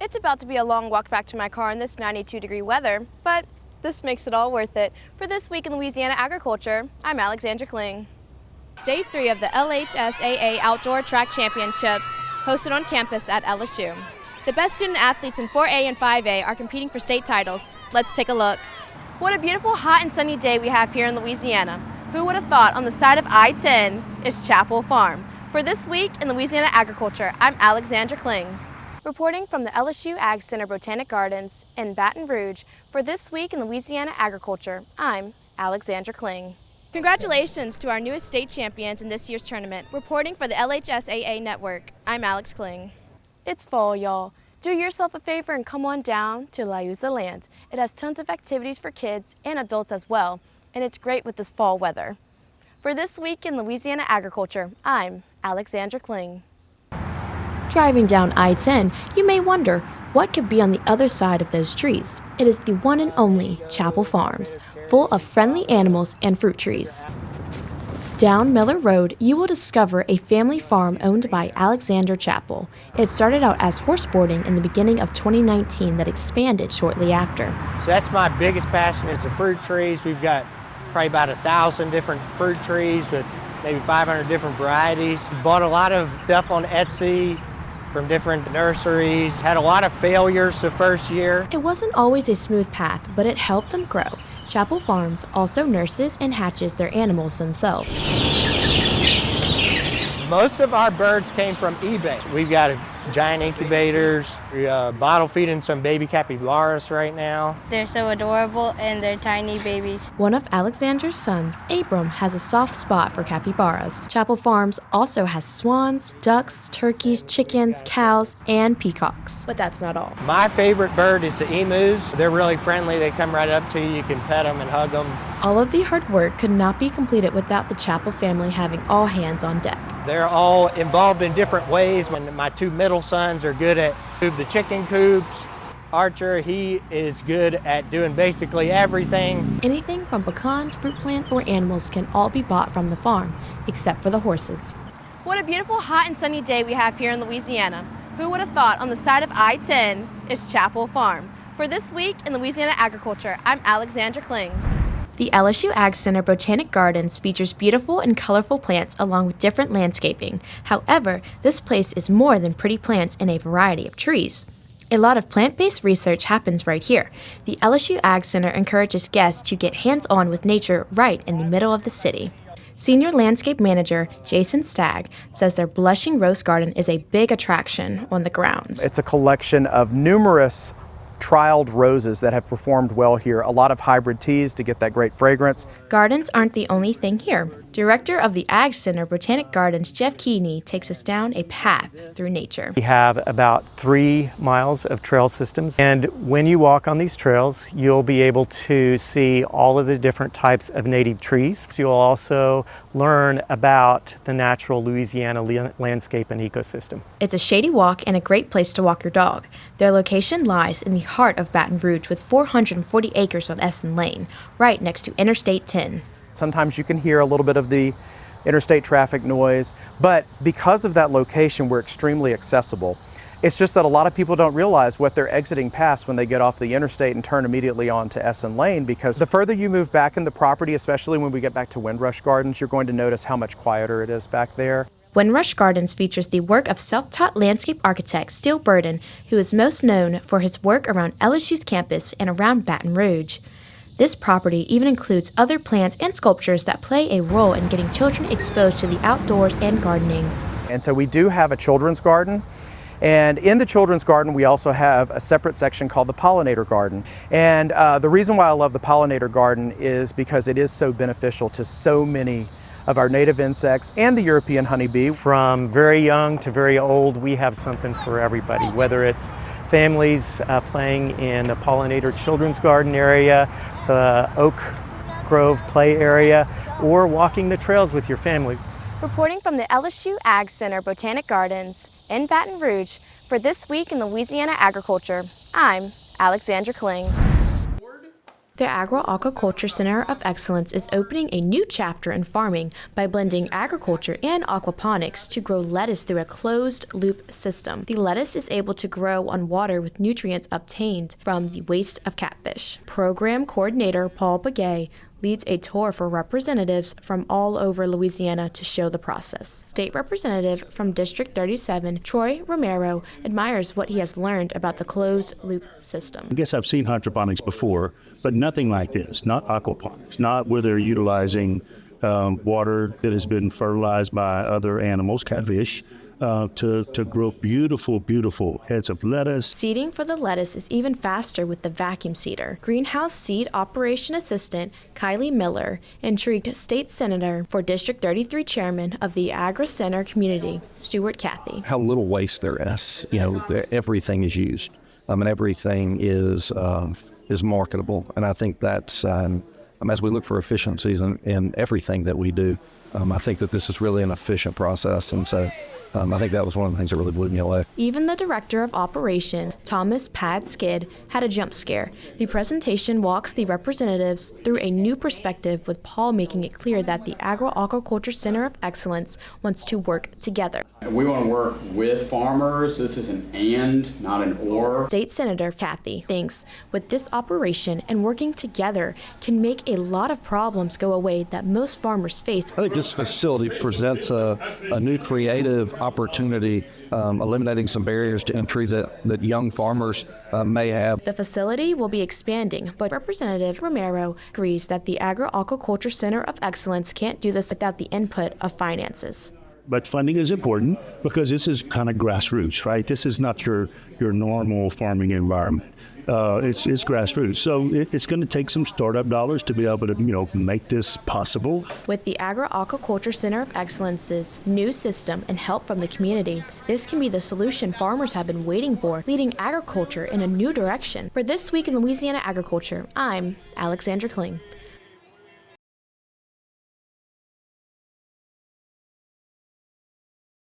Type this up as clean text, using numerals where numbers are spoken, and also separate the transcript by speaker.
Speaker 1: It's about to be a long walk back to my car in this 92-degree weather, but this makes it all worth it. For This Week in Louisiana Agriculture, I'm Alexandra Kling. Day 3 of the LHSAA Outdoor Track Championships hosted on campus at LSU. The best student athletes in 4A and 5A are competing for state titles. Let's take a look. What a beautiful, hot and sunny day we have here in Louisiana. Who would have thought on the side of I-10 is Chapel Farm? For This Week in Louisiana Agriculture, I'm Alexandra Kling. Reporting from the LSU Ag Center Botanic Gardens in Baton Rouge, for This Week in Louisiana Agriculture, I'm Alexandra Kling. Congratulations to our newest state champions in this year's tournament. Reporting for the LHSAA Network, I'm Alex Kling. It's fall, y'all. Do yourself a favor and come on down to Liuza Land. It has tons of activities for kids and adults as well, and it's great with this fall weather. For This Week in Louisiana Agriculture, I'm Alexandra Kling. Driving down I-10, you may wonder what could be on the other side of those trees. It is the one and only Chapel Farms, full of friendly animals and fruit trees. Down Miller Road, you will discover a family farm owned by Alexander Chapel. It started out as horse boarding in the beginning of 2019 that expanded shortly after.
Speaker 2: So that's my biggest passion is the fruit trees. We've got probably about 1,000 different fruit trees with maybe 500 different varieties. Bought a lot of stuff on Etsy from different nurseries. Had a lot of failures the first year.
Speaker 1: It wasn't always a smooth path, but it helped them grow. Chapel Farms also nurses and hatches their animals themselves.
Speaker 2: Most of our birds came from eBay. We've got giant incubators. We're bottle feeding some baby capybaras right now.
Speaker 3: They're so adorable and they're tiny babies.
Speaker 1: One of Alexander's sons, Abram, has a soft spot for capybaras. Chapel Farms also has swans, ducks, turkeys, chickens, cows, and peacocks. But that's not all.
Speaker 2: My favorite bird is the emus. They're really friendly. They come right up to you. You can pet them and hug them.
Speaker 1: All of the hard work could not be completed without the Chapel family having all hands on deck.
Speaker 2: They're all involved in different ways. When my two middle sons are good at the chicken coops. Archer, he is good at doing basically everything.
Speaker 1: Anything from pecans, fruit plants, or animals can all be bought from the farm, except for the horses. What a beautiful, hot and sunny day we have here in Louisiana. Who would have thought on the side of I-10 is Chapel Farm? For This Week in Louisiana Agriculture, I'm Alexandra Kling. The LSU Ag Center Botanic Gardens features beautiful and colorful plants along with different landscaping. However, this place is more than pretty plants and a variety of trees. A lot of plant-based research happens right here. The LSU Ag Center encourages guests to get hands-on with nature right in the middle of the city. Senior Landscape Manager Jason Stagg says their Blushing Rose Garden is a big attraction on the grounds.
Speaker 4: It's a collection of numerous trialed roses that have performed well here. A lot of hybrid teas to get that great fragrance.
Speaker 1: Gardens aren't the only thing here. Director of the Ag Center Botanic Gardens, Jeff Keeney, takes us down a path through nature.
Speaker 5: We have about 3 miles of trail systems, and when you walk on these trails, you'll be able to see all of the different types of native trees. So you'll also learn about the natural Louisiana landscape and ecosystem.
Speaker 1: It's a shady walk and a great place to walk your dog. Their location lies in the heart of Baton Rouge with 440 acres on Essen Lane, right next to Interstate 10.
Speaker 4: Sometimes you can hear a little bit of the interstate traffic noise, but because of that location, we're extremely accessible. It's just that a lot of people don't realize what they're exiting past when they get off the interstate and turn immediately onto Essen Lane, because the further you move back in the property, especially when we get back to Windrush Gardens, you're going to notice how much quieter it is back there.
Speaker 1: Windrush Gardens features the work of self-taught landscape architect Steele Burden, who is most known for his work around LSU's campus and around Baton Rouge. This property even includes other plants and sculptures that play a role in getting children exposed to the outdoors and gardening.
Speaker 4: And so we do have a children's garden. And in the children's garden, we also have a separate section called the pollinator garden. And the reason why I love the pollinator garden is because it is so beneficial to so many of our native insects and the European honeybee.
Speaker 5: From very young to very old, we have something for everybody, whether it's families playing in the pollinator children's garden area, the Oak Grove play area, or walking the trails with your family.
Speaker 1: Reporting from the LSU Ag Center Botanic Gardens in Baton Rouge, for This Week in Louisiana Agriculture, I'm Alexandra Kling. The Agro-Aquaculture Center of Excellence is opening a new chapter in farming by blending agriculture and aquaponics to grow lettuce through a closed-loop system. The lettuce is able to grow on water with nutrients obtained from the waste of catfish. Program Coordinator Paul Begay leads a tour for representatives from all over Louisiana to show the process. State Representative from District 37, Troy Romero, admires what he has learned about the closed-loop system.
Speaker 6: I guess I've seen hydroponics before, but nothing like this, not aquaponics, not where they're utilizing water that has been fertilized by other animals, catfish, to grow beautiful, beautiful heads of lettuce.
Speaker 1: Seeding for the lettuce is even faster with the vacuum seeder. Greenhouse Seed Operation Assistant Kylie Miller intrigued State Senator for District 33 Chairman of the Agri Center Community, Stuart Cathy.
Speaker 7: How little waste there is. You know, everything is used. And everything is marketable. And I think that's, as we look for efficiencies in everything that we do, I think that this is really an efficient process. And so I think that was one of the things that really blew me away.
Speaker 1: Even the Director of Operation, Thomas Pad Skid, had a jump scare. The presentation walks the representatives through a new perspective, with Paul making it clear that the Agro-Aquaculture Center of Excellence wants to work together.
Speaker 8: We want to work with farmers. This is an and, not an or.
Speaker 1: State Senator Cathy thinks with this operation and working together can make a lot of problems go away that most farmers face.
Speaker 7: I think this facility presents a new creative opportunity, eliminating some barriers to entry that young farmers may have.
Speaker 1: The facility will be expanding, but Representative Romero agrees that the Agro-Aquaculture Center of Excellence can't do this without the input of finances.
Speaker 6: But funding is important because this is kind of grassroots, right? This is not your normal farming environment. It's grassroots. So it's going to take some startup dollars to be able to, make this possible.
Speaker 1: With the Agro-Aquaculture Center of Excellence's new system and help from the community, this can be the solution farmers have been waiting for, leading agriculture in a new direction. For This Week in Louisiana Agriculture, I'm Alexandra Kling.